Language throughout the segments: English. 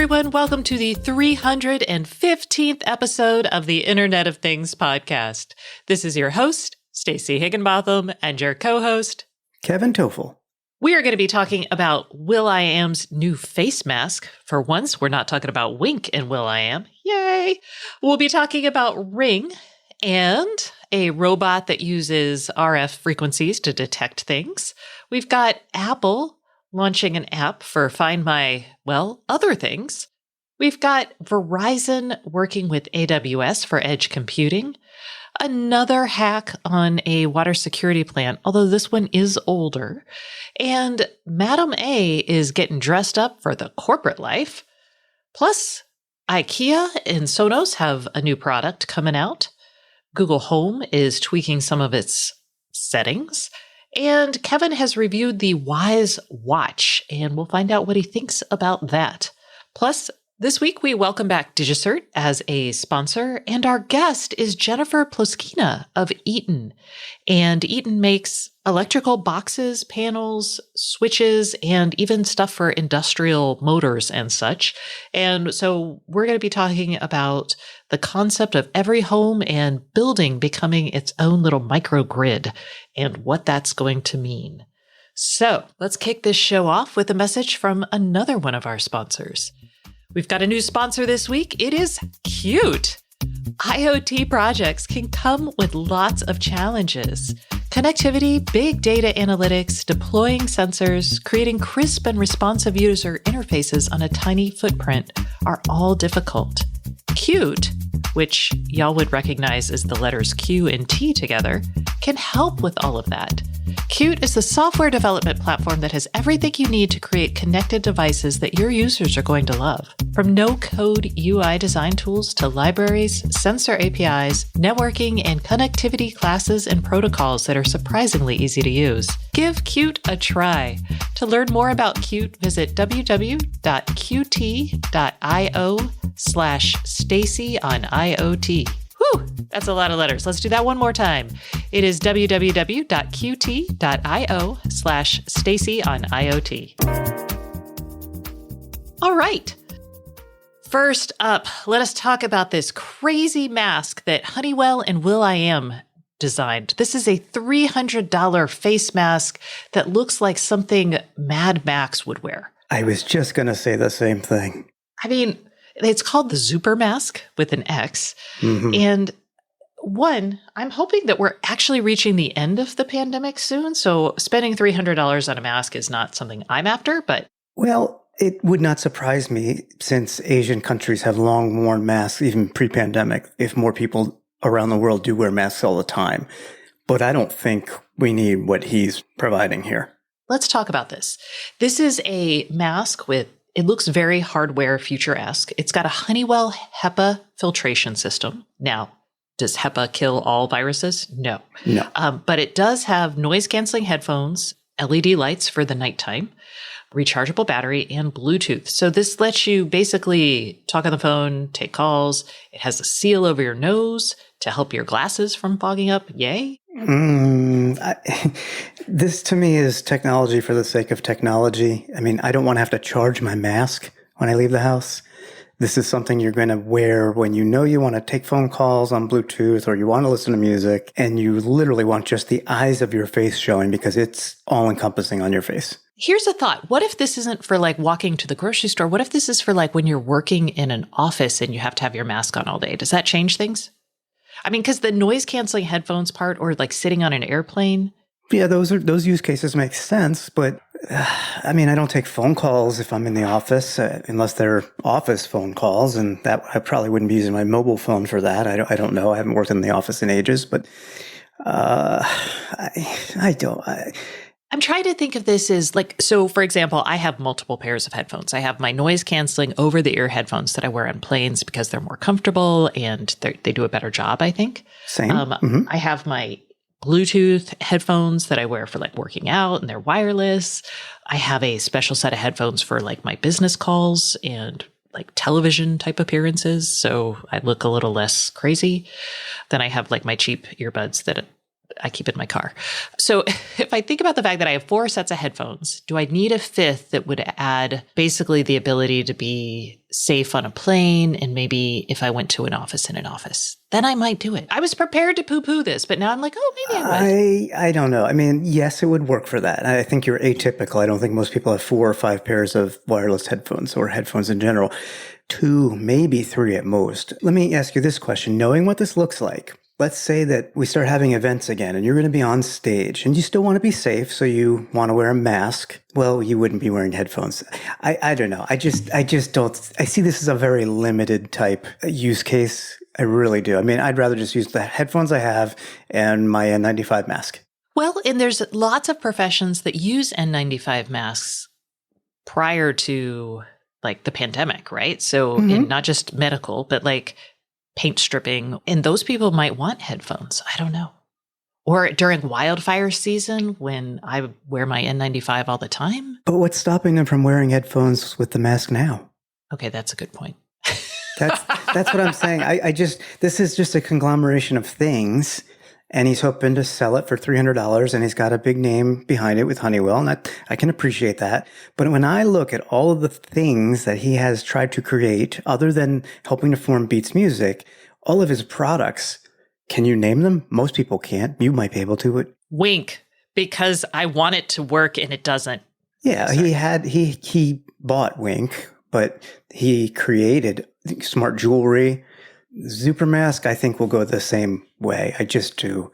everyone. Welcome to the 315th episode of the Internet of Things podcast. This is your host, Stacey Higginbotham, and your co-host, Kevin Toffel. We are going to be talking about will.i.am's new face mask. For once, we're not talking about Wink in will.i.am. Yay! We'll be talking about Ring and a robot that uses RF frequencies to detect things. We've got Apple launching an app for Find My, other things. We've got Verizon working with AWS for edge computing. Another hack on a water security plant, although this one is older. And Madam A is getting dressed up for the corporate life. Plus, IKEA and Sonos have a new product coming out. Google Home is tweaking some of its settings. And Kevin has reviewed the Wise Watch, and we'll find out what he thinks about that. Plus, this week, we welcome back Digicert as a sponsor, and our guest is Jennifer Ploskina of Eaton. And Eaton makes electrical boxes, panels, switches, and even stuff for industrial motors and such. And so we're going to be talking about the concept of every home and building becoming its own little microgrid and what that's going to mean. So let's kick this show off with a message from another one of our sponsors. We've got a new sponsor this week. It is Qt. IoT projects can come with lots of challenges. Connectivity, big data analytics, deploying sensors, creating crisp and responsive user interfaces on a tiny footprint are all difficult. Qt, which y'all would recognize as the letters Q and T together, can help with all of that. Qt is the software development platform that has everything you need to create connected devices that your users are going to love. From no-code UI design tools to libraries, sensor APIs, networking, and connectivity classes and protocols that are surprisingly easy to use. Give Qt a try. To learn more about Qt, visit www.qt.io/Stacey on IoT. Whew, that's a lot of letters. Let's do that one more time. It is www.qt.io/Stacey on IoT. All right. First up, let us talk about this crazy mask that Honeywell and will.i.am designed. This is a $300 face mask that looks like something Mad Max would wear. I was just going to say the same thing. I mean, it's called the Zuper mask with an X. Mm-hmm. And one, I'm hoping that we're actually reaching the end of the pandemic soon. So spending $300 on a mask is not something I'm after, but... Well, it would not surprise me since Asian countries have long worn masks, even pre-pandemic, if more people around the world do wear masks all the time. But I don't think we need what he's providing here. Let's talk about this. This is a mask it looks very hardware future-esque. It's got a Honeywell HEPA filtration system. Now, does HEPA kill all viruses? No. But it does have noise-canceling headphones, LED lights for the nighttime, rechargeable battery, and Bluetooth. So this lets you basically talk on the phone, take calls. It has a seal over your nose to help your glasses from fogging up. Yay. This to me is technology for the sake of technology. I mean, I don't want to have to charge my mask when I leave the house. This is something you're going to wear when you know you want to take phone calls on Bluetooth or you want to listen to music and you literally want just the eyes of your face showing because it's all encompassing on your face. Here's a thought. What if this isn't for like walking to the grocery store? What if this is for like when you're working in an office and you have to have your mask on all day? Does that change things? I mean, because the noise canceling headphones part or like sitting on an airplane. Yeah, those use cases make sense. But I mean, I don't take phone calls if I'm in the office unless they're office phone calls. And that I probably wouldn't be using my mobile phone for that. I don't know. I haven't worked in the office in ages, but I don't. I'm trying to think of this as like, so for example, I have multiple pairs of headphones. I have my noise canceling over the ear headphones that I wear on planes because they're more comfortable and they do a better job, I think. Same. I have my Bluetooth headphones that I wear for like working out and they're wireless. I have a special set of headphones for like my business calls and like television type appearances. So I look a little less crazy. Then I have like my cheap earbuds that I keep in my car. So if I think about the fact that I have 4 sets of headphones, do I need a 5th that would add basically the ability to be safe on a plane? And maybe if I went to an office in an office, then I might do it. I was prepared to poo-poo this, but now I'm like, oh, maybe I would. I don't know. I mean, yes, it would work for that. I think you're atypical. I don't think most people have 4 or 5 pairs of wireless headphones or headphones in general. 2, maybe 3 at most. Let me ask you this question. Knowing what this looks like, let's say that we start having events again and you're going to be on stage and you still want to be safe, so you want to wear a mask. Well, you wouldn't be wearing headphones. I don't know. I just don't. I see this as a very limited type use case. I really do. I mean, I'd rather just use the headphones I have and my N95 mask. Well, and there's lots of professions that use N95 masks prior to like the pandemic, right? So in not just medical, but like paint stripping. And those people might want headphones. I don't know. Or during wildfire season when I wear my N95 all the time. But what's stopping them from wearing headphones with the mask now? Okay, that's a good point. That's what I'm saying. This is just a conglomeration of things, and he's hoping to sell it for $300, and he's got a big name behind it with Honeywell, and I can appreciate that. But when I look at all of the things that he has tried to create, other than helping to form Beats Music, all of his products, can you name them? Most people can't. You might be able to. Wink, because I want it to work and it doesn't. Yeah, Sorry. he bought Wink, but he created smart jewelry. Supermask, I think, will go the same way. I just do.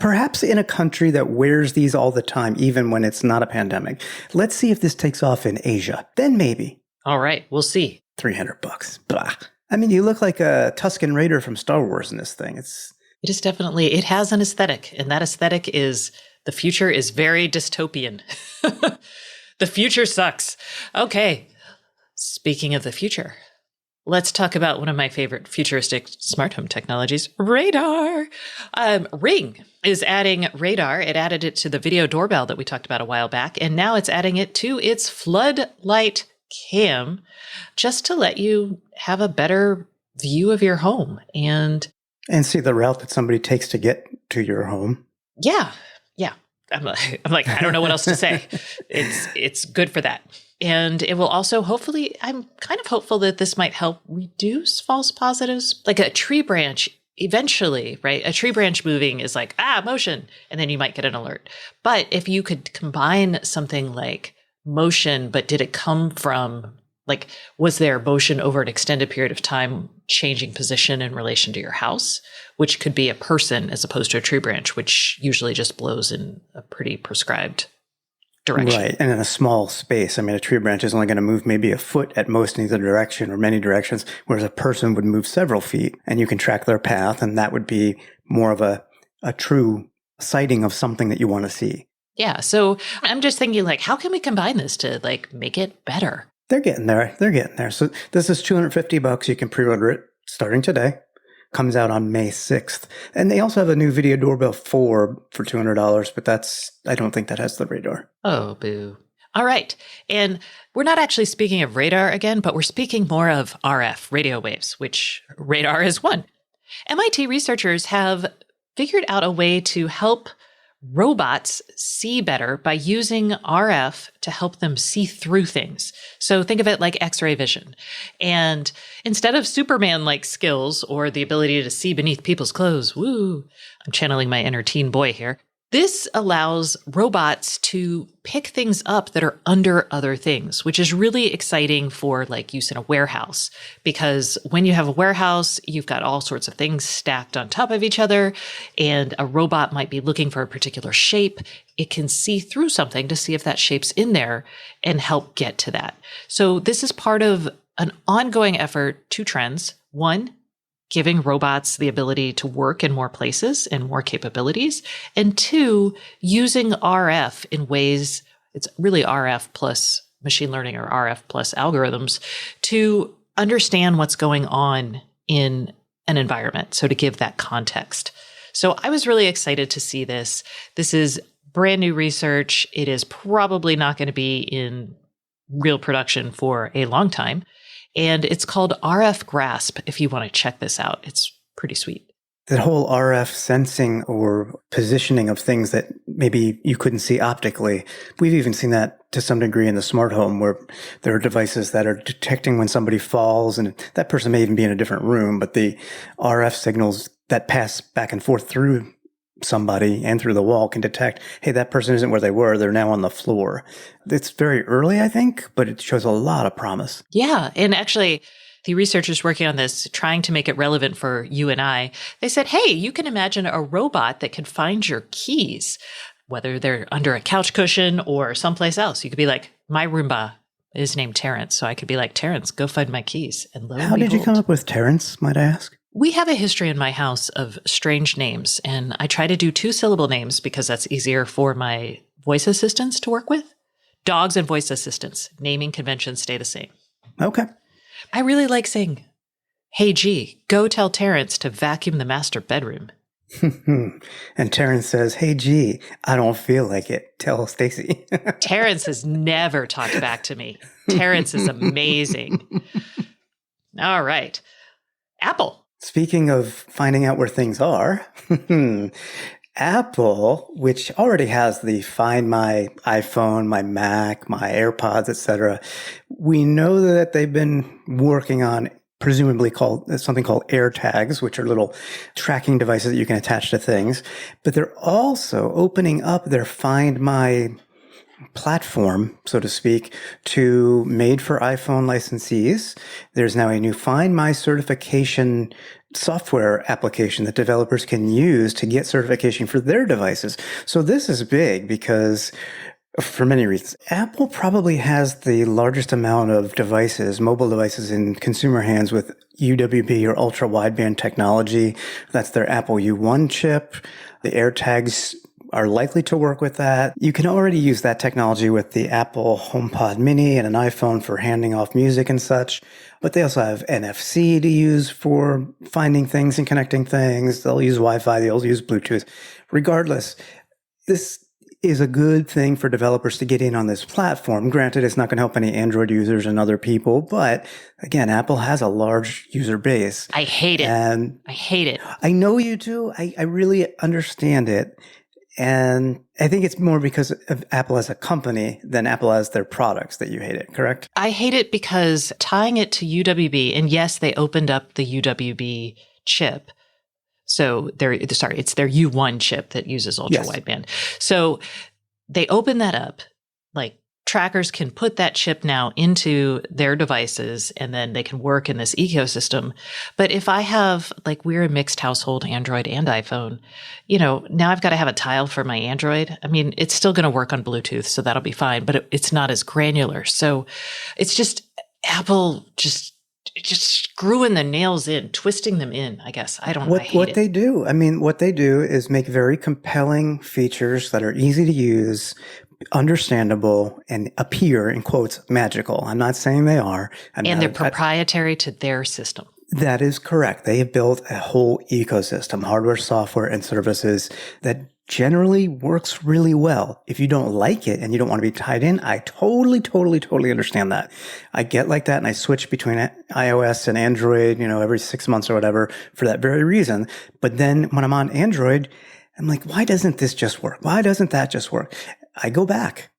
Perhaps in a country that wears these all the time, even when it's not a pandemic. Let's see if this takes off in Asia. Then maybe. All right, we'll see. $300. Blah. I mean, you look like a Tusken Raider from Star Wars in this thing. It is definitely, it has an aesthetic, and that aesthetic is, the future is very dystopian. The future sucks. Okay, speaking of the future, let's talk about one of my favorite futuristic smart home technologies, radar. Ring is adding radar. It added it to the video doorbell that we talked about a while back, and now it's adding it to its floodlight cam just to let you have a better view of your home and see the route that somebody takes to get to your home. Yeah. I'm like, I don't know what else to say. It's good for that. And it will also hopefully, I'm kind of hopeful that this might help reduce false positives. Like a tree branch, eventually, right? A tree branch moving is like, motion, and then you might get an alert. But if you could combine something like motion, but did it come from, like, was there motion over an extended period of time changing position in relation to your house, which could be a person as opposed to a tree branch, which usually just blows in a pretty prescribed direction. Right. And in a small space. I mean, a tree branch is only going to move maybe a foot at most in either direction or many directions, whereas a person would move several feet, and you can track their path. And that would be more of a true sighting of something that you want to see. Yeah. So I'm just thinking, like, how can we combine this to like make it better? They're getting there. So this is $250. You can pre-order it starting today. Comes out on May 6th. And they also have a new video doorbell 4 for $200, but I don't think that has the radar. Oh, boo. All right. And we're not actually speaking of radar again, but we're speaking more of RF, radio waves, which radar is one. MIT researchers have figured out a way to help robots see better by using RF to help them see through things. So think of it like X-ray vision. And instead of Superman-like skills or the ability to see beneath people's clothes, woo, I'm channeling my inner teen boy here. This allows robots to pick things up that are under other things, which is really exciting for like use in a warehouse. Because when you have a warehouse, you've got all sorts of things stacked on top of each other, and a robot might be looking for a particular shape. It can see through something to see if that shape's in there and help get to that. So this is part of an ongoing effort, 2 trends. 1, giving robots the ability to work in more places and more capabilities. And 2, using RF in ways, it's really RF plus machine learning or RF plus algorithms to understand what's going on in an environment. So to give that context. So I was really excited to see this. This is brand new research. It is probably not going to be in real production for a long time. And it's called RF Grasp if you want to check this out. It's pretty sweet. That whole RF sensing or positioning of things that maybe you couldn't see optically. We've even seen that to some degree in the smart home, where there are devices that are detecting when somebody falls, and that person may even be in a different room, but the RF signals that pass back and forth through somebody and through the wall can detect, hey, that person isn't where they were. They're now on the floor. It's very early, I think, but it shows a lot of promise. Yeah. And actually, the researchers working on this, trying to make it relevant for you and I, they said, hey, you can imagine a robot that can find your keys, whether they're under a couch cushion or someplace else. You could be like, my Roomba is named Terrence. So I could be like, Terrence, go find my keys. And lo and How did you behold. come up with Terrence, might I ask? We have a history in my house of strange names, and I try to do 2-syllable names because that's easier for my voice assistants to work with. Dogs and voice assistants, naming conventions stay the same. Okay. I really like saying, hey, G, go tell Terrence to vacuum the master bedroom. And Terrence says, hey, G, I don't feel like it. Tell Stacy. Terrence has never talked back to me. Terrence is amazing. All right. Apple. Speaking of finding out where things are, Apple, which already has the Find My iPhone, my Mac, my AirPods, etc., we know that they've been working on presumably something called AirTags, which are little tracking devices that you can attach to things. But they're also opening up their Find My platform, so to speak, to made for iPhone licensees. There's now a new Find My certification software application that developers can use to get certification for their devices. So this is big because for many reasons. Apple probably has the largest amount of devices, mobile devices in consumer hands with UWB or ultra wideband technology. That's their Apple U1 chip. The AirTags are likely to work with that. You can already use that technology with the Apple HomePod Mini and an iPhone for handing off music and such. But they also have NFC to use for finding things and connecting things. They'll use Wi-Fi. They'll use Bluetooth. Regardless, this is a good thing for developers to get in on this platform. Granted, it's not going to help any Android users and other people, but again, Apple has a large user base. I hate it. And I hate it. I know you do. I really understand it. And I think it's more because of Apple as a company than Apple as their products that you hate it, correct? I hate it because tying it to UWB, and yes, they opened up the UWB chip. So it's their U1 chip that uses ultra wideband. So they open that up, like trackers can put that chip now into their devices and then they can work in this ecosystem. But if I have, like, we're a mixed household, Android and iPhone, now I've got to have a tile for my Android. I mean, it's still going to work on Bluetooth, so that'll be fine, but it's not as granular. So it's just Apple just screwing the nails in, twisting them in, I guess. I hate what it. they do. I mean, what they do is make very compelling features that are easy to use, understandable, and appear, in quotes, magical. I'm not saying they are. And they're proprietary to their system. That is correct. They have built a whole ecosystem, hardware, software, and services that generally works really well. If you don't like it and you don't want to be tied in, I totally understand that. I get like that and I switch between iOS and Android, every 6 months or whatever for that very reason. But then when I'm on Android, I'm like, why doesn't this just work? Why doesn't that just work? I go back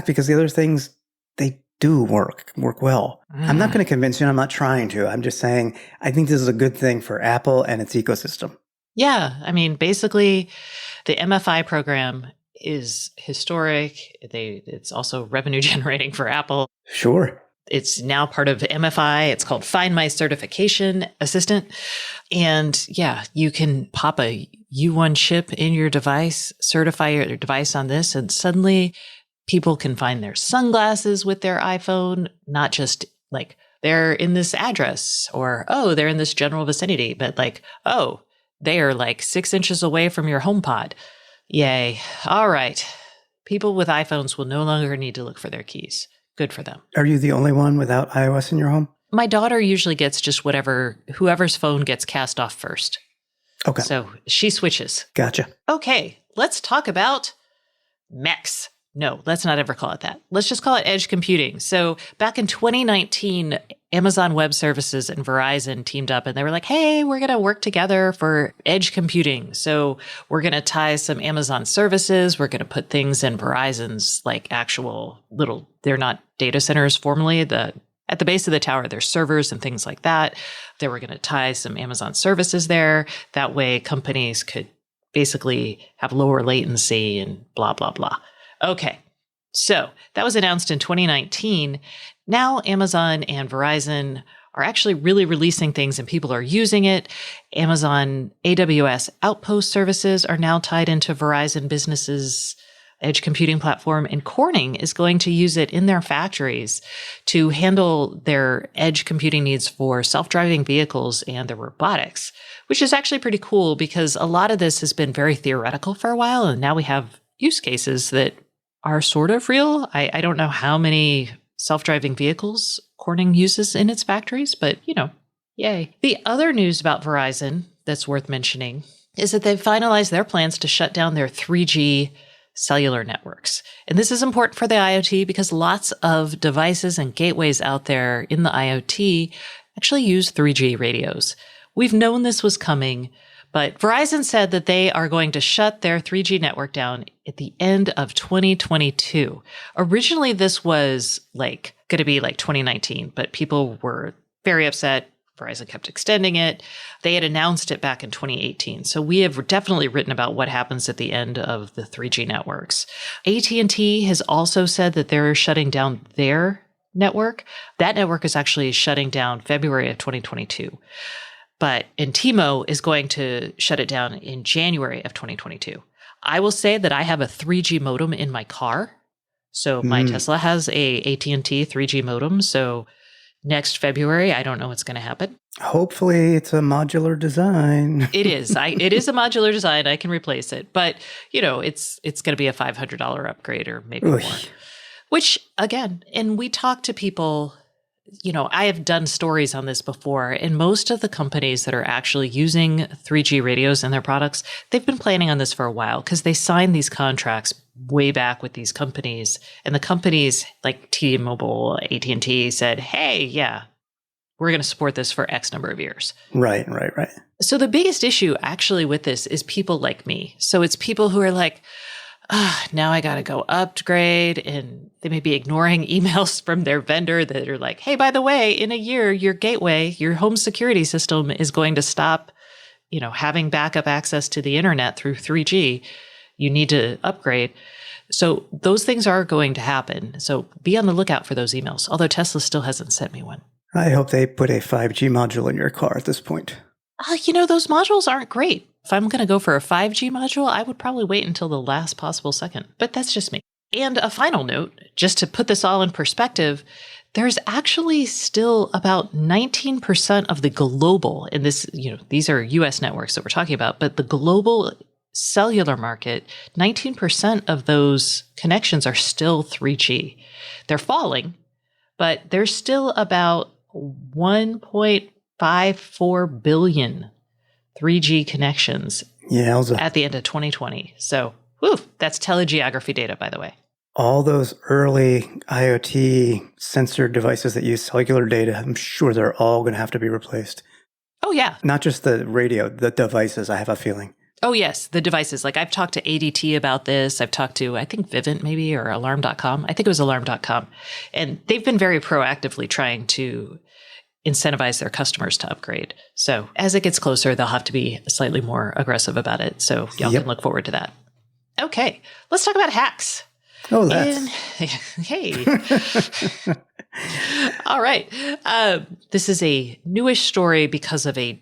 because the other things, they do work well. I'm not going to convince you. I'm not trying to. I'm just saying, I think this is a good thing for Apple and its ecosystem. Yeah. I mean, basically, the MFI program is historic. It's also revenue generating for Apple. Sure. It's now part of MFI. It's called Find My Certification Assistant. And yeah, you can pop a U1 chip in your device, certify your device on this, and suddenly people can find their sunglasses with their iPhone, not just like they're in this address or, oh, they're in this general vicinity, but like, oh, they are like 6 inches away from your HomePod. Yay. All right. People with iPhones will no longer need to look for their keys. Good for them. Are you the only one without iOS in your home? My daughter usually gets just whoever's phone gets cast off first. Okay. So she switches. Gotcha. Okay. Let's talk about mechs. No, let's not ever call it that. Let's just call it edge computing. So back in 2019, Amazon Web Services and Verizon teamed up and they were like, hey, we're going to work together for edge computing. So we're going to tie some Amazon services. We're going to put things in Verizon's like actual little, they're not data centers formally. At the base of the tower, there's servers and things like that. They were going to tie some Amazon services there. That way companies could basically have lower latency and blah, blah, blah. Okay, so that was announced in 2019. Now Amazon and Verizon are actually really releasing things and people are using it. Amazon AWS Outpost services are now tied into Verizon Business's edge computing platform, and Corning is going to use it in their factories to handle their edge computing needs for self-driving vehicles and the robotics, which is actually pretty cool because a lot of this has been very theoretical for a while, and now we have use cases that are sort of real. I don't know how many self-driving vehicles Corning uses in its factories, but yay. The other news about Verizon that's worth mentioning is that they've finalized their plans to shut down their 3G cellular networks. And this is important for the IoT because lots of devices and gateways out there in the IoT actually use 3G radios. We've known this was coming, but Verizon said that they are going to shut their 3G network down at the end of 2022. Originally, this was going to be 2019, but people were very upset. Verizon kept extending it. They had announced it back in 2018. So we have definitely written about what happens at the end of the 3G networks. AT&T has also said that they're shutting down their network. That network is actually shutting down February of 2022. And T-Mo is going to shut it down in January of 2022. I will say that I have a 3G modem in my car. So my Tesla has a AT&T 3G modem. So next February, I don't know what's going to happen. Hopefully it's a modular design. It is. It is a modular design. I can replace it. But, it's going to be a $500 upgrade or maybe more. Which, again, and we talk to people, I have done stories on this before, and most of the companies that are actually using 3G radios in their products, they've been planning on this for a while because they signed these contracts way back with these companies. And the companies like T-Mobile, AT&T said, hey, yeah, we're going to support this for X number of years. Right. So the biggest issue actually with this is people like me. So it's people who are like, now I got to go upgrade, and they may be ignoring emails from their vendor that are like, hey, by the way, in a year, your gateway, your home security system is going to stop, having backup access to the internet through 3G. You need to upgrade. So those things are going to happen. So be on the lookout for those emails, although Tesla still hasn't sent me one. I hope they put a 5G module in your car at this point. Those modules aren't great. If I'm going to go for a 5G module, I would probably wait until the last possible second. But that's just me. And a final note, just to put this all in perspective, there's actually still about 19% of the global, and these are US networks that we're talking about, but the global cellular market, 19% of those connections are still 3G. They're falling, but there's still about 1.54 billion 3G connections at the end of 2020. So, that's telegeography data, by the way. All those early IoT sensor devices that use cellular data, I'm sure they're all going to have to be replaced. Oh, yeah. Not just the radio, the devices, I have a feeling. Oh, yes, the devices. I've talked to ADT about this. I've talked to, I think, Vivint maybe, or Alarm.com. I think it was Alarm.com. And they've been very proactively trying to incentivize their customers to upgrade. So as it gets closer, they'll have to be slightly more aggressive about it. So y'all can look forward to that. Okay, let's talk about hacks. Oh, that's... Hey. All right. This is a newish story because of a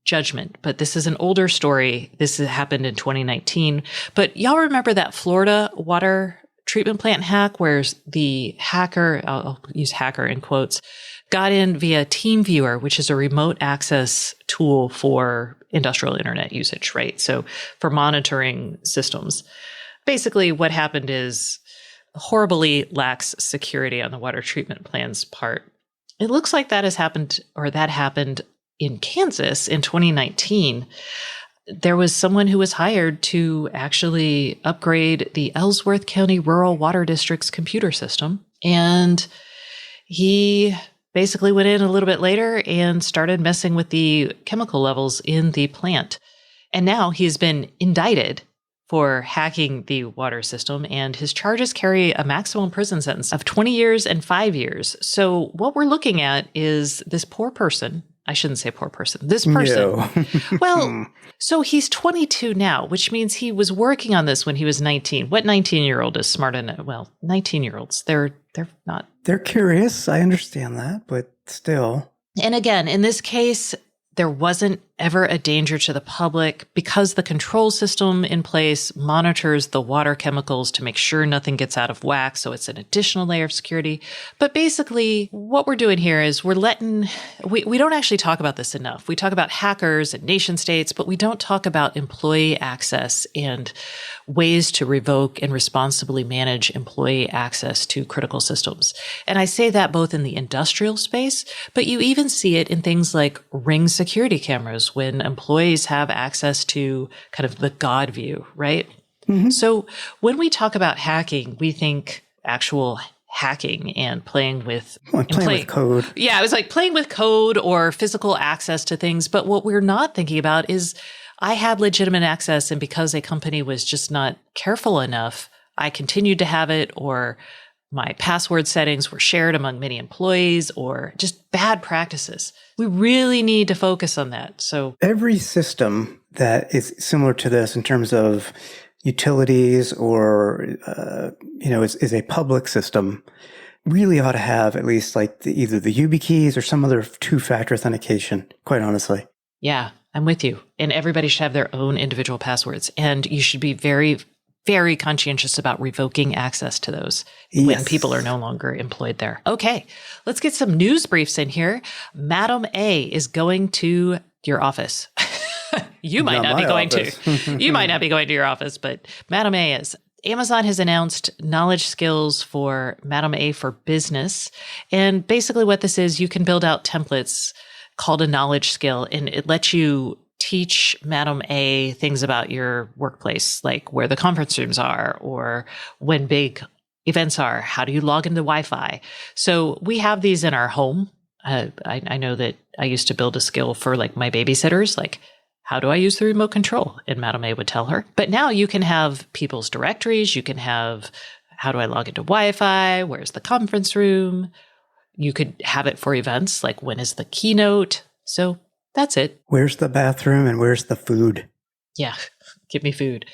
judgment, but this is an older story. This happened in 2019. But y'all remember that Florida water treatment plant hack where the hacker, I'll use hacker in quotes, got in via TeamViewer, which is a remote access tool for industrial internet usage, right? So for monitoring systems. Basically, what happened is horribly lax security on the water treatment plant's part. It looks like that happened in Kansas in 2019. there was someone who was hired to actually upgrade the Ellsworth County Rural Water District's computer system. And he basically went in a little bit later and started messing with the chemical levels in the plant. And now he's been indicted for hacking the water system, and his charges carry a maximum prison sentence of 20 years and 5 years. So what we're looking at is this poor person. I shouldn't say poor person. This person. No. Well, so he's 22 now, which means he was working on this when he was 19. What 19-year-old is smart enough? Well, 19-year-olds, they're not. They're curious. I understand that, but still. And again, in this case, there wasn't ever a danger to the public because the control system in place monitors the water chemicals to make sure nothing gets out of whack. So it's an additional layer of security. But basically, what we're doing here is we don't actually talk about this enough. We talk about hackers and nation states, but we don't talk about employee access and ways to revoke and responsibly manage employee access to critical systems. And I say that both in the industrial space, but you even see it in things like Ring security cameras when employees have access to kind of the God view, right? Mm-hmm. So when we talk about hacking, we think actual hacking and playing with code. Yeah, it was like playing with code or physical access to things. But what we're not thinking about is I had legitimate access, and because a company was just not careful enough, I continued to have it, or my password settings were shared among many employees, or just bad practices. We really need to focus on that. So every system that is similar to this in terms of utilities or, is a public system really ought to have at least like either the YubiKeys or some other two-factor authentication, quite honestly. Yeah, I'm with you. And everybody should have their own individual passwords. And you should be very, very conscientious about revoking access to those when people are no longer employed there. Okay, let's get some news briefs in here. Madam A is going to your office. You might not be going to. You might not be going to your office, but Madam A is. Amazon has announced knowledge skills for Madam A for Business. And basically what this is, you can build out templates called a knowledge skill, and it lets you teach Madam A things about your workplace, like where the conference rooms are or when big events are. How do you log into Wi-Fi? So we have these in our home. I know that I used to build a skill for like my babysitters, like how do I use the remote control? And Madam A would tell her. But now you can have people's directories. You can have, how do I log into Wi-Fi? Where's the conference room? You could have it for events, like when is the keynote? So that's it. Where's the bathroom and where's the food? Yeah, give me food.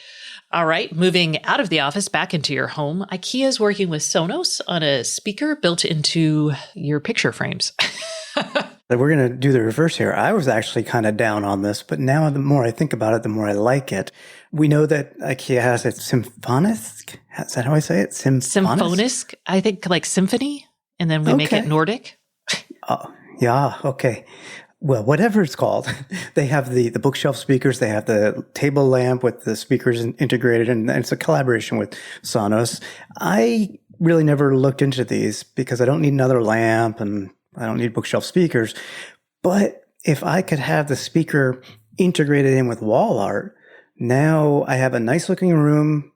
All right, moving out of the office back into your home. IKEA is working with Sonos on a speaker built into your picture frames. We're going to do the reverse here. I was actually kind of down on this, but now the more I think about it, the more I like it. We know that IKEA has a symphonisk. Is that how I say it? Symphonisk? I think like symphony, and then we make it Nordic. Oh, yeah, okay. Well, whatever it's called, they have the bookshelf speakers. They have the table lamp with the speakers integrated, and it's a collaboration with Sonos. I really never looked into these because I don't need another lamp and I don't need bookshelf speakers. But if I could have the speaker integrated in with wall art, now I have a nice looking room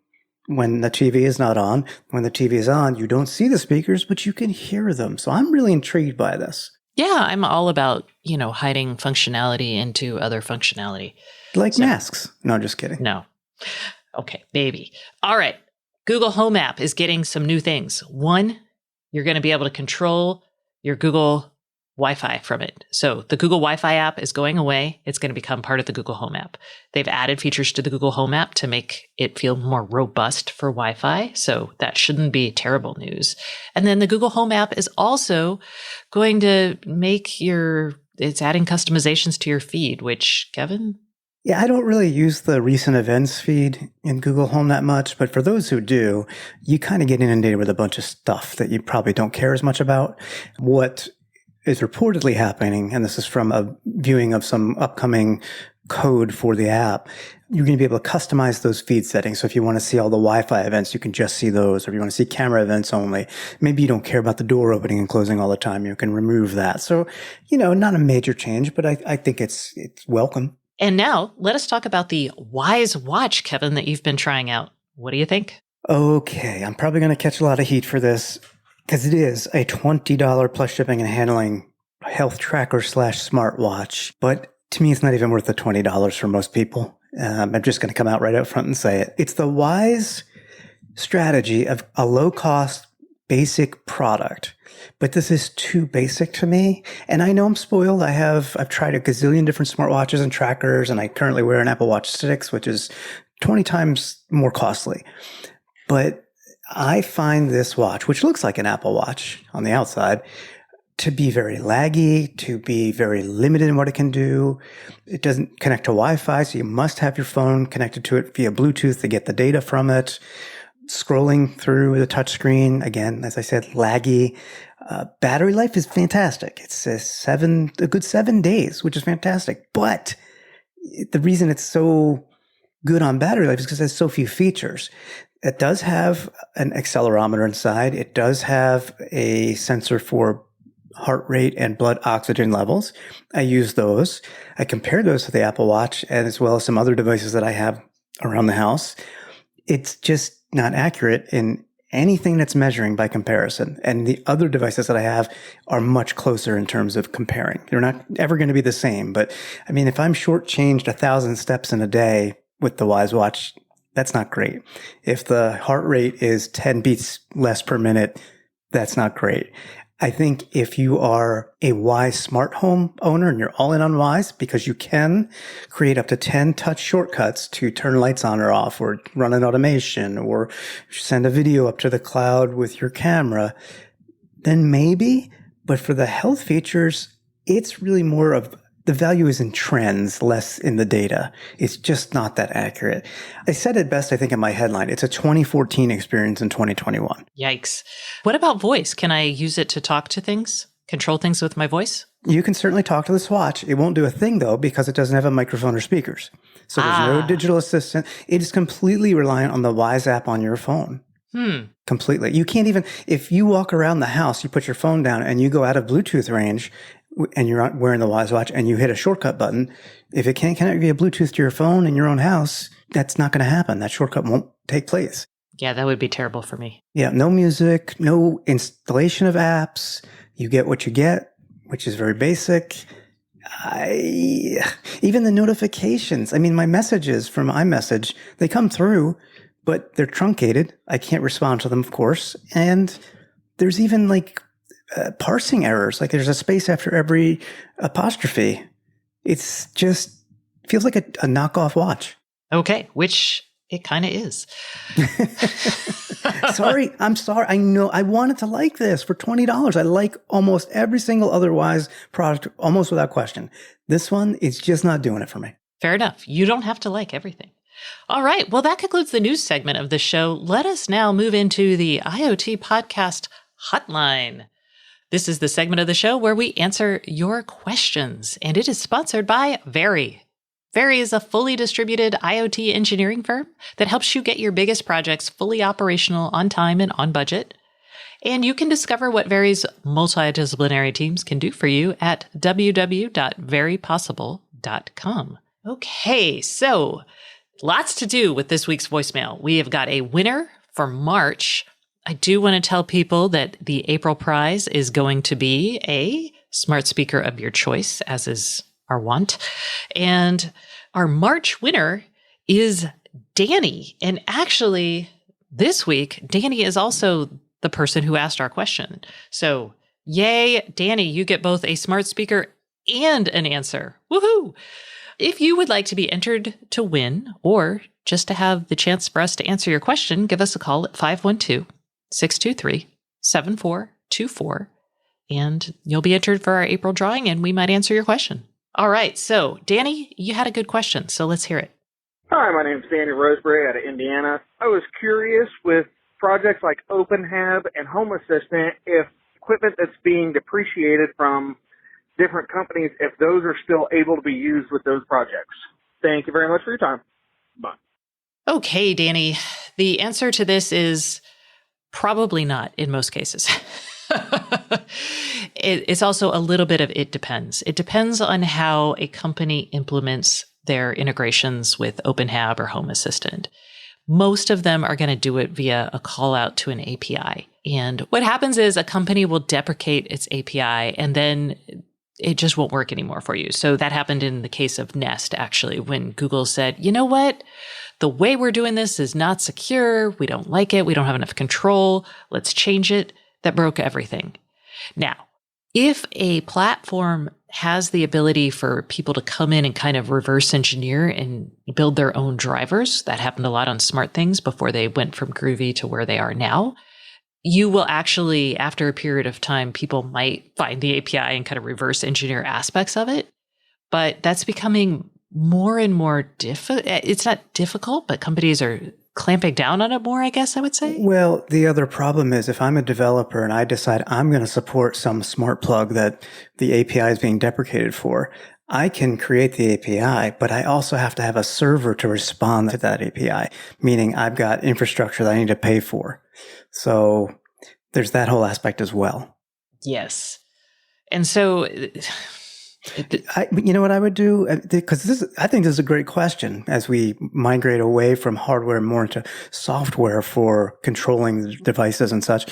when the TV is not on. When the TV is on, you don't see the speakers, but you can hear them. So I'm really intrigued by this. Yeah, I'm all about, hiding functionality into other functionality. Like masks. No, just kidding. No. Okay, baby. All right. Google Home app is getting some new things. One, you're going to be able to control your Google Wi-Fi from it. So the Google Wi-Fi app is going away. It's going to become part of the Google Home app. They've added features to the Google Home app to make it feel more robust for Wi-Fi. So that shouldn't be terrible news. And then the Google Home app is also going to it's adding customizations to your feed, which, Kevin? Yeah, I don't really use the recent events feed in Google Home that much, but for those who do, you kind of get inundated with a bunch of stuff that you probably don't care as much about. What is reportedly happening, and this is from a viewing of some upcoming code for the app, you're going to be able to customize those feed settings. So if you want to see all the Wi-Fi events, you can just see those. Or if you want to see camera events only, maybe you don't care about the door opening and closing all the time, you can remove that. So, not a major change, but I think it's welcome. And now let us talk about the Wise Watch, Kevin, that you've been trying out. What do you think? Okay, I'm probably going to catch a lot of heat for this because it is a $20 plus shipping and handling health tracker / smartwatch. But to me, it's not even worth the $20 for most people. I'm just going to come out right up front and say it. It's the Wise strategy of a low-cost, basic product. But this is too basic to me. And I know I'm spoiled. I've tried a gazillion different smartwatches and trackers, and I currently wear an Apple Watch 6, which is 20 times more costly. But I find this watch, which looks like an Apple Watch on the outside, to be very laggy, to be very limited in what it can do. It doesn't connect to Wi-Fi, so you must have your phone connected to it via Bluetooth to get the data from it. Scrolling through the touchscreen, again, as I said, laggy. Battery life is fantastic. It's a good 7 days, which is fantastic. But the reason it's so good on battery life is because it has so few features. It does have an accelerometer inside. It does have a sensor for heart rate and blood oxygen levels. I use those. I compare those to the Apple Watch and as well as some other devices that I have around the house. It's just not accurate in anything that's measuring by comparison. And the other devices that I have are much closer in terms of comparing. They're not ever going to be the same. But I mean, if I'm shortchanged 1,000 steps in a day with the Wise Watch, that's not great. If the heart rate is 10 beats less per minute, that's not great. I think if you are a Wise smart home owner and you're all in on Wise, because you can create up to 10 touch shortcuts to turn lights on or off or run an automation or send a video up to the cloud with your camera, then maybe. But for the health features, it's really more of the value is in trends, less in the data. It's just not that accurate. I said it best, I think, in my headline. It's a 2014 experience in 2021. Yikes. What about voice? Can I use it to talk to things, control things with my voice? You can certainly talk to this watch. It won't do a thing, though, because it doesn't have a microphone or speakers. So there's no digital assistant. It is completely reliant on the Wise app on your phone. Completely. You can't even, if you walk around the house, you put your phone down and you go out of Bluetooth range, and you're not wearing the Wise Watch and you hit a shortcut button, if it can't connect via Bluetooth to your phone in your own house, that's not going to happen. That shortcut won't take place. Yeah, that would be terrible for me. Yeah, no music, no installation of apps. You get what you get, which is very basic. Even the notifications. I mean, my messages from iMessage, they come through, but they're truncated. I can't respond to them, of course. And there's even parsing errors, like there's a space after every apostrophe. It's just feels like a knockoff watch. Okay, which it kind of is. I'm sorry. I know I wanted to like this for $20. I like almost every single other Wise product almost without question. This one is just not doing it for me. Fair enough. You don't have to like everything. All right. Well, that concludes the news segment of the show. Let us now move into the Iot Podcast Hotline. This is the segment of the show where we answer your questions, and it is sponsored by Very. Very is a fully distributed IoT engineering firm that helps you get your biggest projects fully operational on time and on budget. And you can discover what Very's multidisciplinary teams can do for you at www.verypossible.com. Okay, so lots to do with this week's voicemail. We have got a winner for March. I do want to tell people that the April prize is going to be a smart speaker of your choice, as is our want. And our March winner is Danny. And actually, this week, Danny is also the person who asked our question. So, yay, Danny, you get both a smart speaker and an answer. Woohoo! If you would like to be entered to win, or just to have the chance for us to answer your question, give us a call at 512-623-7424, and you'll be entered for our April drawing, and we might answer your question. All right, so Danny, you had a good question, so let's hear it. Hi, my name's Danny Roseberry out of Indiana. I was curious with projects like OpenHab and Home Assistant, if equipment that's being depreciated from different companies, if those are still able to be used with those projects. Thank you very much for your time. Bye. Okay, Danny, the answer to this is probably not in most cases. It's also a little bit of it depends. It depends on how a company implements their integrations with OpenHAB or Home Assistant. Most of them are going to do it via a call out to an API. And what happens is a company will deprecate its API and then it just won't work anymore for you. So that happened in the case of Nest, actually, when Google said, you know what? The way we're doing this is not secure. We don't like it. We don't have enough control. Let's change it. That broke everything. Now, if a platform has the ability for people to come in and kind of reverse engineer and build their own drivers, that happened a lot on SmartThings before they went from Groovy to where they are now, you will actually, after a period of time, people might find the API and kind of reverse engineer aspects of it. But that's becoming more and more difficult. It's not difficult, but companies are clamping down on it more, I guess I would say. Well, the other problem is if I'm a developer and I decide I'm going to support some smart plug that the API is being deprecated for, I can create the API, but I also have to have a server to respond to that API, meaning I've got infrastructure that I need to pay for. So there's that whole aspect as well. Yes. And so you know what I would do? Because I think this is a great question as we migrate away from hardware more into software for controlling the devices and such.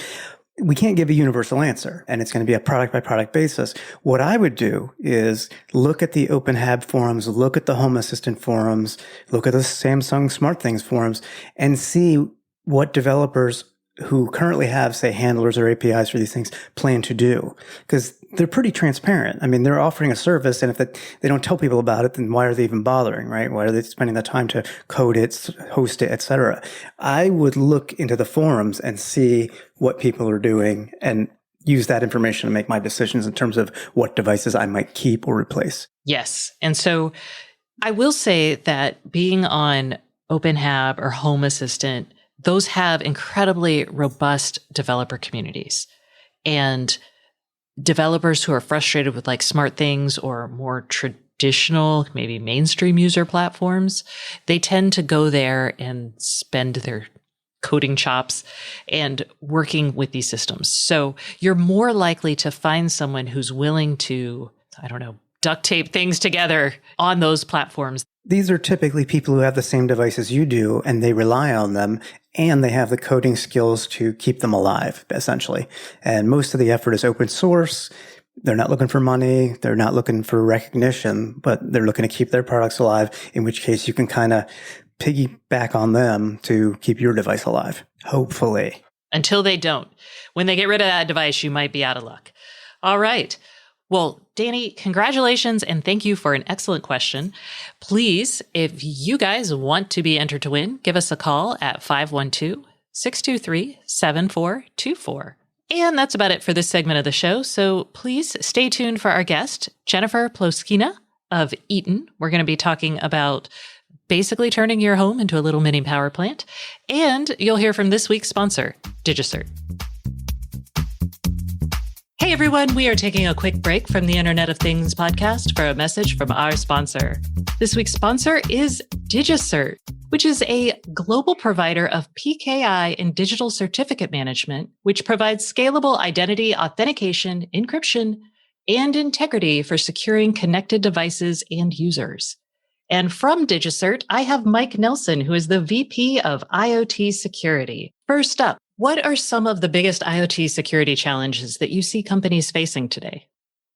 We can't give a universal answer, and it's going to be a product by product basis. What I would do is look at the OpenHAB forums, look at the Home Assistant forums, look at the Samsung SmartThings forums, and see what developers who currently have, say, handlers or APIs for these things plan to do. Because they're pretty transparent. I mean, they're offering a service, and if they don't tell people about it, then why are they even bothering, right? Why are they spending the time to code it, host it, etc.? I would look into the forums and see what people are doing and use that information to make my decisions in terms of what devices I might keep or replace. Yes. And so I will say that being on OpenHAB or Home Assistant, those have incredibly robust developer communities. And developers who are frustrated with like SmartThings or more traditional, maybe mainstream user platforms, they tend to go there and spend their coding chops and working with these systems. So you're more likely to find someone who's willing to, duct tape things together on those platforms. These are typically people who have the same devices you do, and they rely on them, and they have the coding skills to keep them alive, essentially. And most of the effort is open source. They're not looking for money. They're not looking for recognition, but they're looking to keep their products alive, in which case you can kind of piggyback on them to keep your device alive, hopefully. Until they don't. When they get rid of that device, you might be out of luck. All right. Well, Danny, congratulations and thank you for an excellent question. Please, if you guys want to be entered to win, give us a call at 512-623-7424. And that's about it for this segment of the show. So please stay tuned for our guest, Jennifer Ploskina of Eaton. We're going to be talking about basically turning your home into a little mini power plant. And you'll hear from this week's sponsor, Digicert. Hey everyone, we are taking a quick break from the Internet of Things podcast for a message from our sponsor. This week's sponsor is Digicert, which is a global provider of PKI and digital certificate management, which provides scalable identity authentication, encryption, and integrity for securing connected devices and users. And from Digicert, I have Mike Nelson, who is the VP of IoT Security. First up, what are some of the biggest IoT security challenges that you see companies facing today?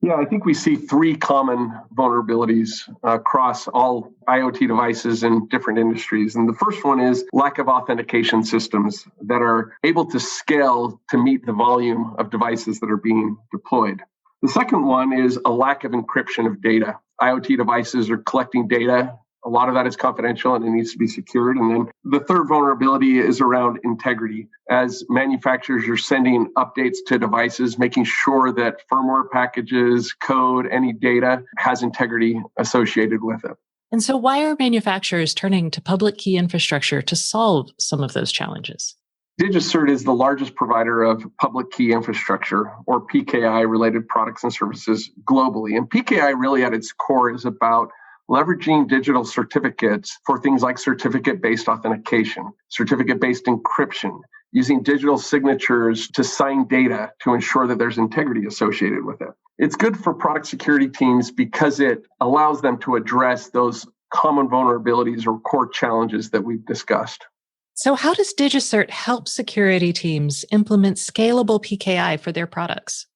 Yeah, I think we see three common vulnerabilities across all IoT devices in different industries. And the first one is lack of authentication systems that are able to scale to meet the volume of devices that are being deployed. The second one is a lack of encryption of data. IoT devices are collecting data. A lot of that is confidential and it needs to be secured. And then the third vulnerability is around integrity. As manufacturers are sending updates to devices, making sure that firmware packages, code, any data has integrity associated with it. And so why are manufacturers turning to public key infrastructure to solve some of those challenges? Digicert is the largest provider of public key infrastructure, or PKI-related products and services globally. And PKI really at its core is about leveraging digital certificates for things like certificate-based authentication, certificate-based encryption, using digital signatures to sign data to ensure that there's integrity associated with it. It's good for product security teams because it allows them to address those common vulnerabilities or core challenges that we've discussed. So how does Digicert help security teams implement scalable PKI for their products?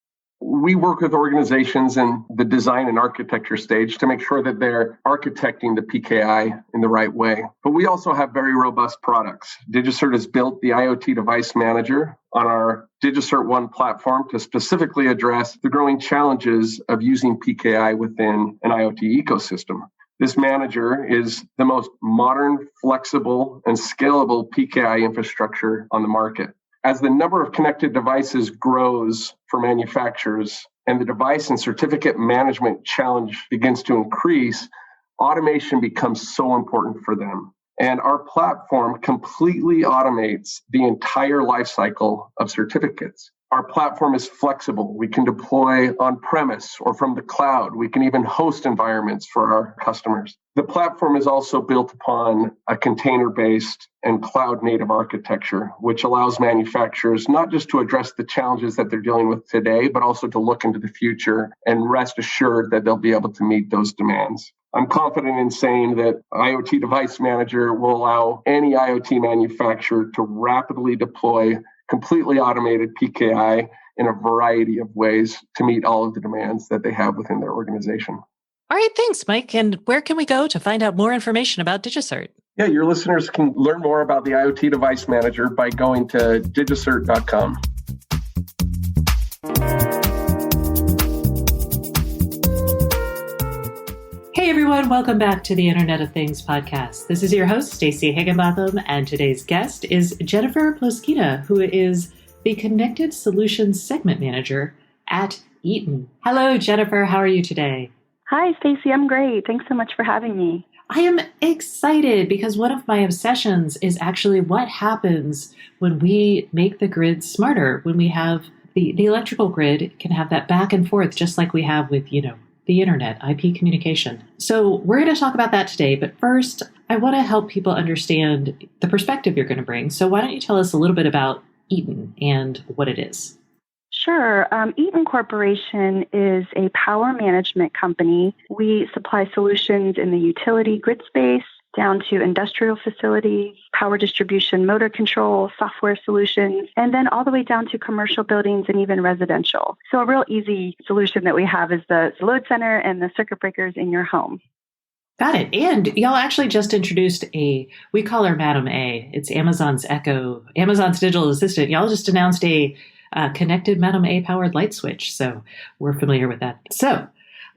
We work with organizations in the design and architecture stage to make sure that they're architecting the PKI in the right way. But we also have very robust products. Digicert has built the IoT Device Manager on our Digicert One platform to specifically address the growing challenges of using PKI within an IoT ecosystem. This manager is the most modern, flexible, and scalable PKI infrastructure on the market. As the number of connected devices grows for manufacturers and the device and certificate management challenge begins to increase, automation becomes so important for them. And our platform completely automates the entire lifecycle of certificates. Our platform is flexible. We can deploy on-premise or from the cloud. We can even host environments for our customers. The platform is also built upon a container-based and cloud-native architecture, which allows manufacturers not just to address the challenges that they're dealing with today, but also to look into the future and rest assured that they'll be able to meet those demands. I'm confident in saying that IoT Device Manager will allow any IoT manufacturer to rapidly deploy completely automated PKI in a variety of ways to meet all of the demands that they have within their organization. All right, thanks, Mike. And where can we go to find out more information about Digicert? Yeah, your listeners can learn more about the IoT Device Manager by going to digicert.com. Hey everyone, welcome back to the Internet of Things podcast. This is your host, Stacey Higginbotham, and today's guest is Jennifer Ploskina, who is the Connected Solutions Segment Manager at Eaton. Hello, Jennifer. How are you today? Hi, Stacey. I'm great. Thanks so much for having me. I am excited because one of my obsessions is actually what happens when we make the grid smarter, when we have the electrical grid can have that back and forth, just like we have with, the internet, IP communication. So we're going to talk about that today. But first, I want to help people understand the perspective you're going to bring. So why don't you tell us a little bit about Eaton and what it is? Sure. Eaton Corporation is a power management company. We supply solutions in the utility grid space, down to industrial facilities, power distribution, motor control, software solutions, and then all the way down to commercial buildings and even residential. So a real easy solution that we have is the load center and the circuit breakers in your home. Got it. And y'all actually just introduced we call her Madam A. It's Amazon's Echo, Amazon's digital assistant. Y'all just announced a connected Madam A powered light switch. So we're familiar with that. So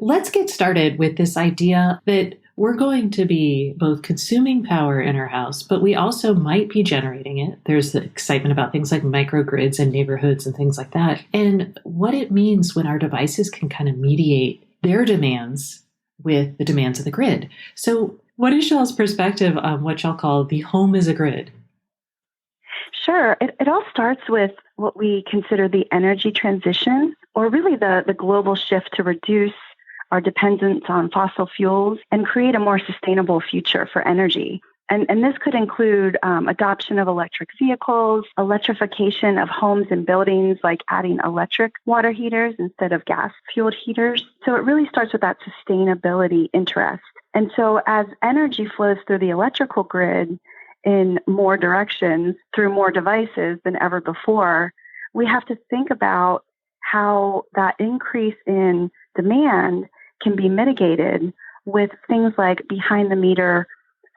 let's get started with this idea that we're going to be both consuming power in our house, but we also might be generating it. There's the excitement about things like microgrids and neighborhoods and things like that. And what it means when our devices can kind of mediate their demands with the demands of the grid. So what is y'all's perspective on what y'all call the home as a grid? Sure. It all starts with what we consider the energy transition, or really the global shift to reduce our dependence on fossil fuels and create a more sustainable future for energy. And this could include adoption of electric vehicles, electrification of homes and buildings, like adding electric water heaters instead of gas-fueled heaters. So it really starts with that sustainability interest. And so as energy flows through the electrical grid in more directions through more devices than ever before, we have to think about how that increase in demand can be mitigated with things like behind-the-meter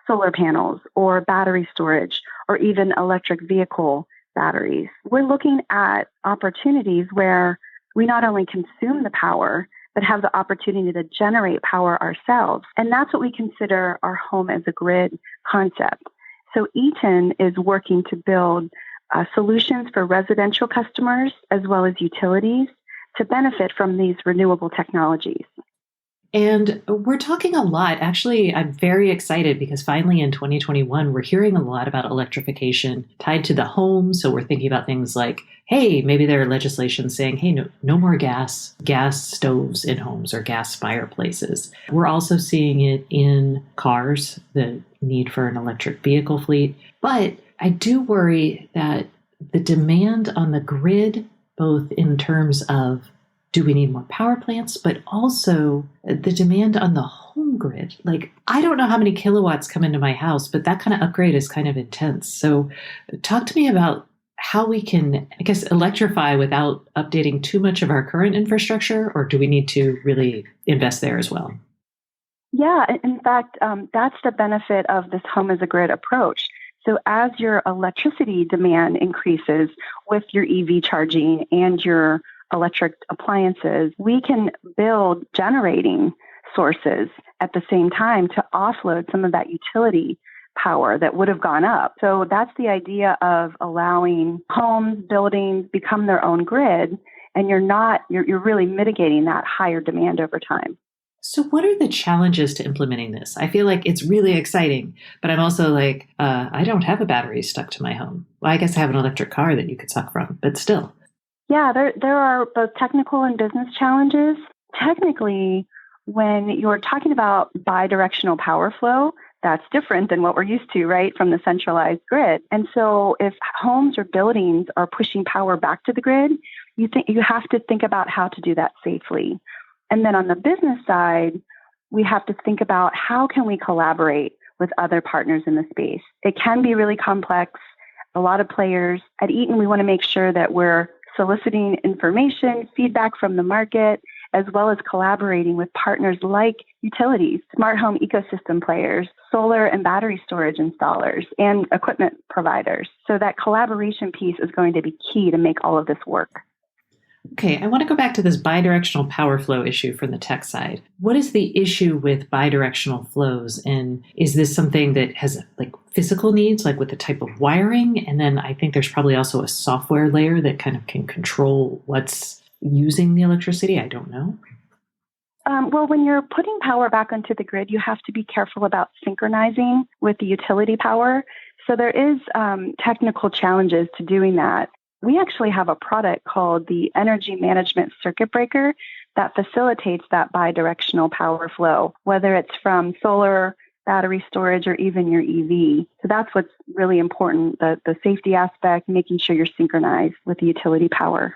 solar panels or battery storage or even electric vehicle batteries. We're looking at opportunities where we not only consume the power, but have the opportunity to generate power ourselves. And that's what we consider our home as a grid concept. So Eaton is working to build solutions for residential customers as well as utilities to benefit from these renewable technologies. And we're talking a lot. Actually, I'm very excited because finally in 2021, we're hearing a lot about electrification tied to the home. So we're thinking about things like, hey, maybe there are legislations saying, hey, no more gas stoves in homes or gas fireplaces. We're also seeing it in cars, the need for an electric vehicle fleet. But I do worry that the demand on the grid, both in terms of do we need more power plants? But also the demand on the home grid. Like, I don't know how many kilowatts come into my house, but that kind of upgrade is kind of intense. So talk to me about how we can, I guess, electrify without updating too much of our current infrastructure, or do we need to really invest there as well? Yeah, in fact, that's the benefit of this home as a grid approach. So as your electricity demand increases with your EV charging and your electric appliances, we can build generating sources at the same time to offload some of that utility power that would have gone up. So that's the idea of allowing homes, buildings become their own grid, and you're really mitigating that higher demand over time. So what are the challenges to implementing this? I feel like it's really exciting, but I'm also like, I don't have a battery stuck to my home. Well, I guess I have an electric car that you could suck from, but still. Yeah, there are both technical and business challenges. Technically, when you're talking about bidirectional power flow, that's different than what we're used to, right, from the centralized grid. And so if homes or buildings are pushing power back to the grid, you have to think about how to do that safely. And then on the business side, we have to think about how can we collaborate with other partners in the space. It can be really complex, a lot of players. At Eaton, we want to make sure that we're soliciting information, feedback from the market, as well as collaborating with partners like utilities, smart home ecosystem players, solar and battery storage installers, and equipment providers. So that collaboration piece is going to be key to make all of this work. Okay, I want to go back to this bidirectional power flow issue from the tech side. What is the issue with bidirectional flows? And is this something that has like physical needs, like with the type of wiring? And then I think there's probably also a software layer that kind of can control what's using the electricity. I don't know. Well, when you're putting power back onto the grid, you have to be careful about synchronizing with the utility power. So there is technical challenges to doing that. We actually have a product called the Energy Management Circuit Breaker that facilitates that bidirectional power flow, whether it's from solar, battery storage, or even your EV. So that's what's really important, the safety aspect, making sure you're synchronized with the utility power.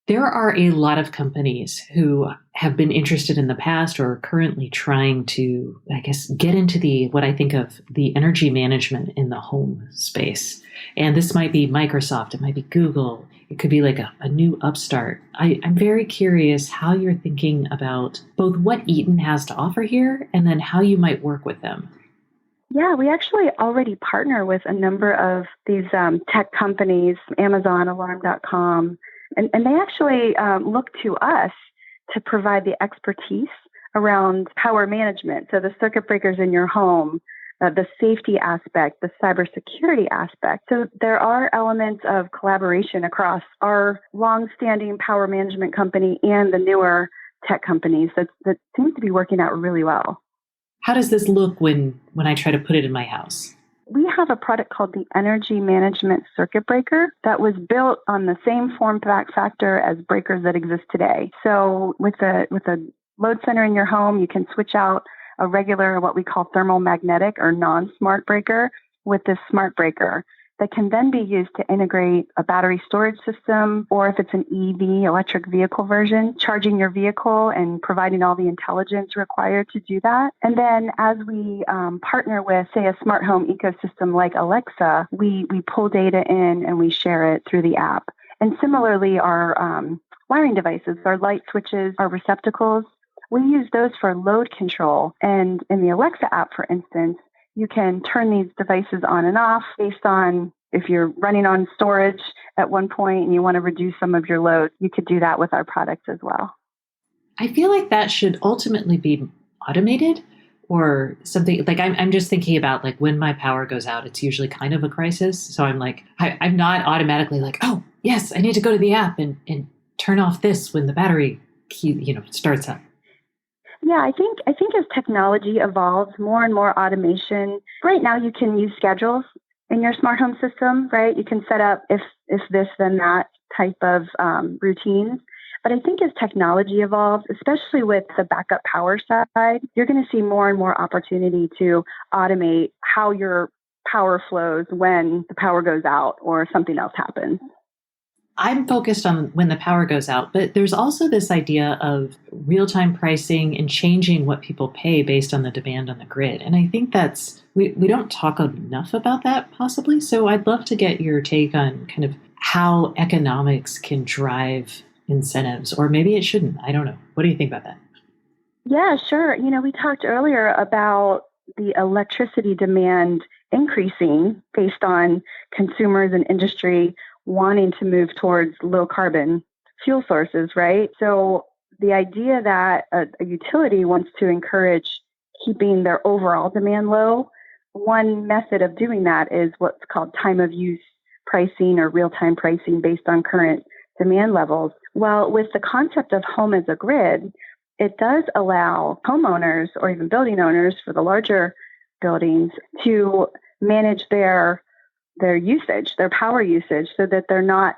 There are a lot of companies who have been interested in the past or are currently trying to, I guess, get into what I think of the energy management in the home space. And this might be Microsoft, it might be Google, it could be like a new upstart. I'm very curious how you're thinking about both what Eaton has to offer here and then how you might work with them. Yeah, we actually already partner with a number of these tech companies, Amazon, Alarm.com, and they actually look to us to provide the expertise around power management. So the circuit breakers in your home, the safety aspect, the cybersecurity aspect. So there are elements of collaboration across our longstanding power management company and the newer tech companies that seems to be working out really well. How does this look when I try to put it in my house? We have a product called the Energy Management Circuit Breaker that was built on the same form factor as breakers that exist today. So with a load center in your home, you can switch out a regular, what we call thermal magnetic or non-smart breaker with this smart breaker that can then be used to integrate a battery storage system, or if it's an EV, electric vehicle version, charging your vehicle and providing all the intelligence required to do that. And then as we partner with, say, a smart home ecosystem like Alexa, we pull data in and we share it through the app. And similarly, our wiring devices, our light switches, our receptacles, we use those for load control. And in the Alexa app, for instance, you can turn these devices on and off based on if you're running on storage at one point and you want to reduce some of your load, you could do that with our products as well. I feel like that should ultimately be automated or something. Like I'm just thinking about like when my power goes out, it's usually kind of a crisis. So I'm like, I'm not automatically like, oh, yes, I need to go to the app and turn off this when the battery starts up. Yeah, I think as technology evolves, more and more automation. Right now, you can use schedules in your smart home system, right? You can set up if this, then that type of routines. But I think as technology evolves, especially with the backup power side, you're going to see more and more opportunity to automate how your power flows when the power goes out or something else happens. I'm focused on when the power goes out, but there's also this idea of real-time pricing and changing what people pay based on the demand on the grid. And I think we don't talk enough about that possibly. So I'd love to get your take on kind of how economics can drive incentives, or maybe it shouldn't. I don't know. What do you think about that? Yeah, sure. We talked earlier about the electricity demand increasing based on consumers and industry wanting to move towards low carbon fuel sources, right? So the idea that a utility wants to encourage keeping their overall demand low, one method of doing that is what's called time of use pricing or real-time pricing based on current demand levels. Well, with the concept of home as a grid, it does allow homeowners or even building owners for the larger buildings to manage their usage, their power usage, so that they're not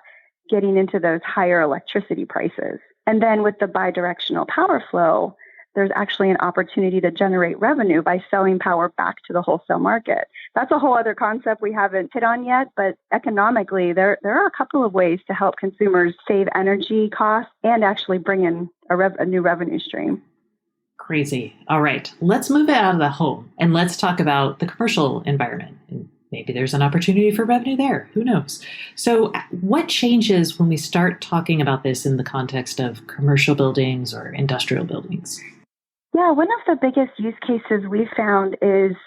getting into those higher electricity prices. And then with the bidirectional power flow, there's actually an opportunity to generate revenue by selling power back to the wholesale market. That's a whole other concept we haven't hit on yet, but economically, there are a couple of ways to help consumers save energy costs and actually bring in a new revenue stream. Crazy. All right, let's move it out of the home and let's talk about the commercial environment. And maybe there's an opportunity for revenue there. Who knows? So what changes when we start talking about this in the context of commercial buildings or industrial buildings? Yeah, one of the biggest use cases we found is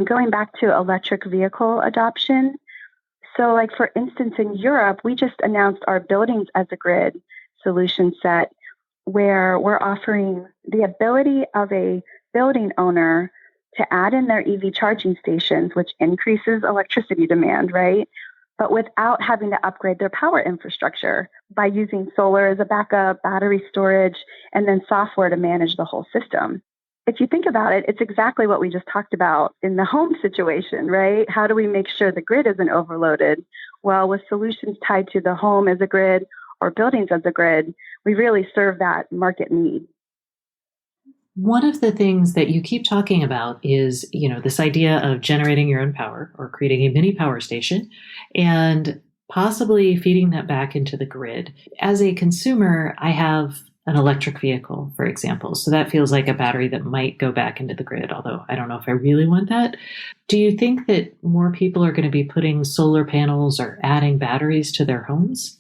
going back to electric vehicle adoption. So like, for instance, in Europe, we just announced our Buildings as a Grid solution set, where we're offering the ability of a building owner to add in their EV charging stations, which increases electricity demand, right? But without having to upgrade their power infrastructure by using solar as a backup, battery storage, and then software to manage the whole system. If you think about it, it's exactly what we just talked about in the home situation, right? How do we make sure the grid isn't overloaded? Well, with solutions tied to the home as a grid or buildings as a grid, we really serve that market need. One of the things that you keep talking about is, this idea of generating your own power or creating a mini power station and possibly feeding that back into the grid. As a consumer, I have an electric vehicle, for example. So that feels like a battery that might go back into the grid, although I don't know if I really want that. Do you think that more people are going to be putting solar panels or adding batteries to their homes?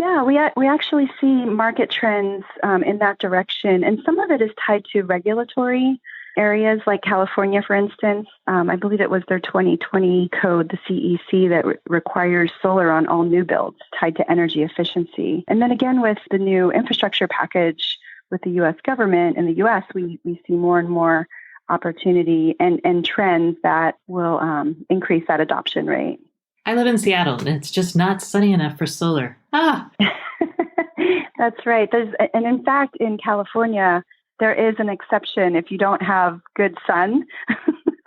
Yeah, we actually see market trends in that direction. And some of it is tied to regulatory areas like California, for instance. I believe it was their 2020 code, the CEC, that requires solar on all new builds tied to energy efficiency. And then again, with the new infrastructure package with the U.S. government in the U.S., we see more and more opportunity and trends that will increase that adoption rate. I live in Seattle, and it's just not sunny enough for solar. That's right. And in fact, in California, there is an exception if you don't have good sun,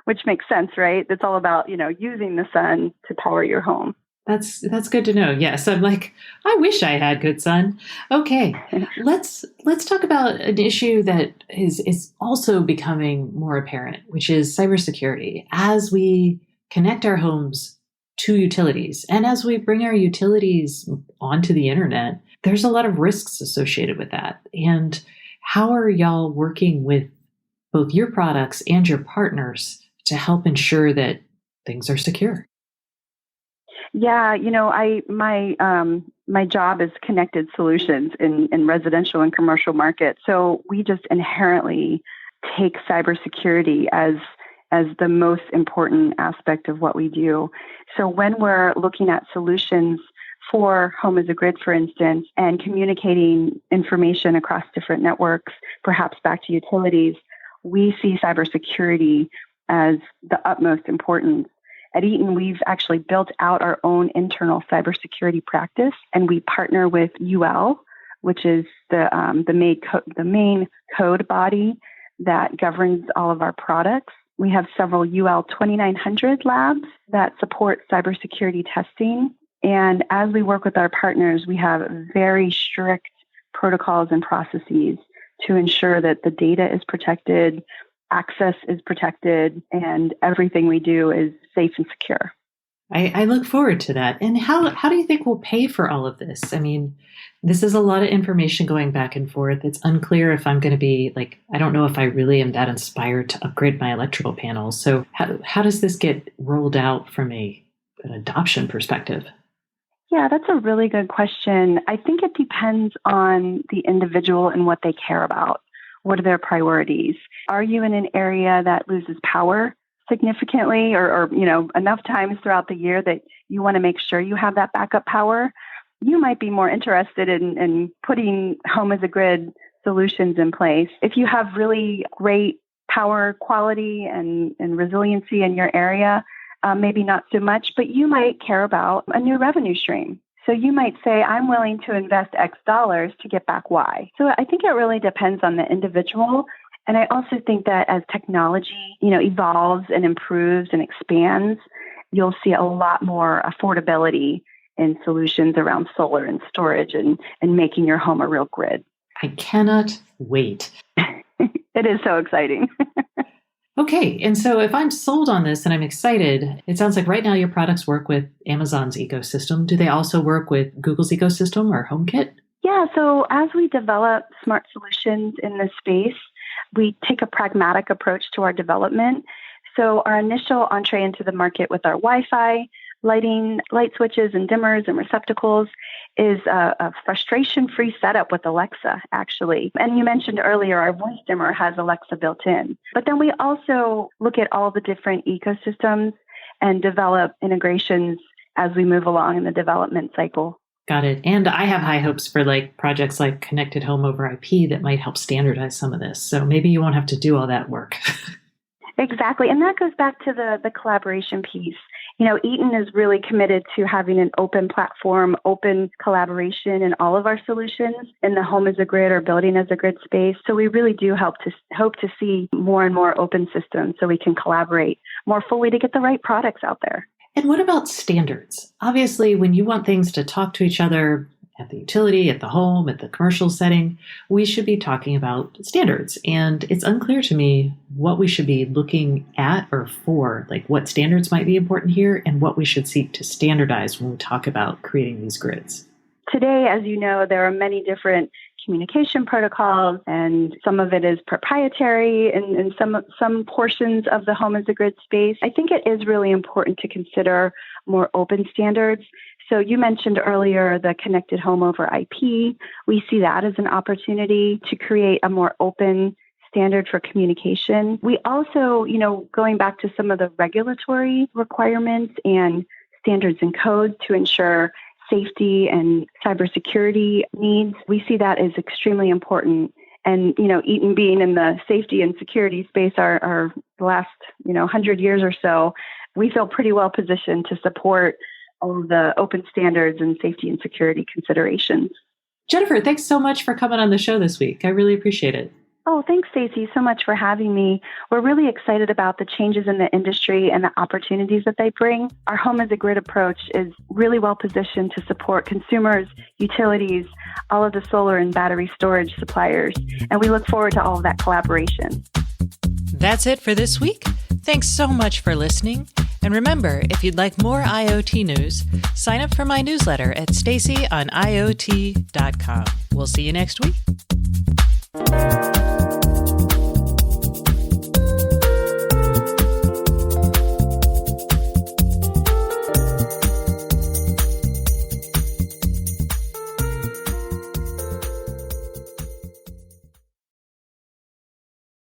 which makes sense, right? It's all about, using the sun to power your home. That's good to know. Yes, I'm like, I wish I had good sun. Okay, let's talk about an issue that is also becoming more apparent, which is cybersecurity. As we connect our homes to utilities, and as we bring our utilities onto the internet, there's a lot of risks associated with that. And how are y'all working with both your products and your partners to help ensure that things are secure? Yeah, my job is connected solutions in residential and commercial markets. So we just inherently take cybersecurity as the most important aspect of what we do. So when we're looking at solutions for home as a grid, for instance, and communicating information across different networks, perhaps back to utilities, we see cybersecurity as the utmost importance. At Eaton, we've actually built out our own internal cybersecurity practice, and we partner with UL, which is the main code body that governs all of our products. We have several UL 2900 labs that support cybersecurity testing. And as we work with our partners, we have very strict protocols and processes to ensure that the data is protected, access is protected, and everything we do is safe and secure. I look forward to that. And how do you think we'll pay for all of this? I mean, this is a lot of information going back and forth. It's unclear if I'm going to be I don't know if I really am that inspired to upgrade my electrical panels. So how does this get rolled out from an adoption perspective? Yeah, that's a really good question. I think it depends on the individual and what they care about. What are their priorities? Are you in an area that loses power significantly or enough times throughout the year that you want to make sure you have that backup power? You might be more interested in putting home as a grid solutions in place. If you have really great power quality and resiliency in your area, maybe not so much, but you might care about a new revenue stream. So you might say, I'm willing to invest X dollars to get back Y. So I think it really depends on the individual. And I also think that as technology, evolves and improves and expands, you'll see a lot more affordability in solutions around solar and storage and making your home a real grid. I cannot wait. It is so exciting. Okay. And so if I'm sold on this and I'm excited, it sounds like right now your products work with Amazon's ecosystem. Do they also work with Google's ecosystem or HomeKit? Yeah. So as we develop smart solutions in this space, we take a pragmatic approach to our development. So our initial entree into the market with our Wi-Fi, light switches and dimmers and receptacles is a frustration-free setup with Alexa, actually. And you mentioned earlier, our voice dimmer has Alexa built in. But then we also look at all the different ecosystems and develop integrations as we move along in the development cycle. Got it. And I have high hopes for projects like Connected Home over IP that might help standardize some of this. So maybe you won't have to do all that work. Exactly. And that goes back to the collaboration piece. Eaton is really committed to having an open platform, open collaboration in all of our solutions in the home as a grid or building as a grid space. So we really do hope to see more and more open systems so we can collaborate more fully to get the right products out there. And what about standards? Obviously, when you want things to talk to each other at the utility, at the home, at the commercial setting, we should be talking about standards. And it's unclear to me what we should be looking at or for, what standards might be important here and what we should seek to standardize when we talk about creating these grids. Today, as you know, there are many different communication protocols, and some of it is proprietary in some portions of the home as a grid space. I think it is really important to consider more open standards. So you mentioned earlier the Connected Home over IP. We see that as an opportunity to create a more open standard for communication. We also, going back to some of the regulatory requirements and standards and codes to ensure safety and cybersecurity needs, we see that as extremely important. And, Eaton being in the safety and security space our last, 100 years or so, we feel pretty well positioned to support all of the open standards and safety and security considerations. Jennifer, thanks so much for coming on the show this week. I really appreciate it. Oh, thanks, Stacey, so much for having me. We're really excited about the changes in the industry and the opportunities that they bring. Our home as a grid approach is really well positioned to support consumers, utilities, all of the solar and battery storage suppliers, and we look forward to all of that collaboration. That's it for this week. Thanks so much for listening. And remember, if you'd like more IoT news, sign up for my newsletter at staceyoniot.com. We'll see you next week.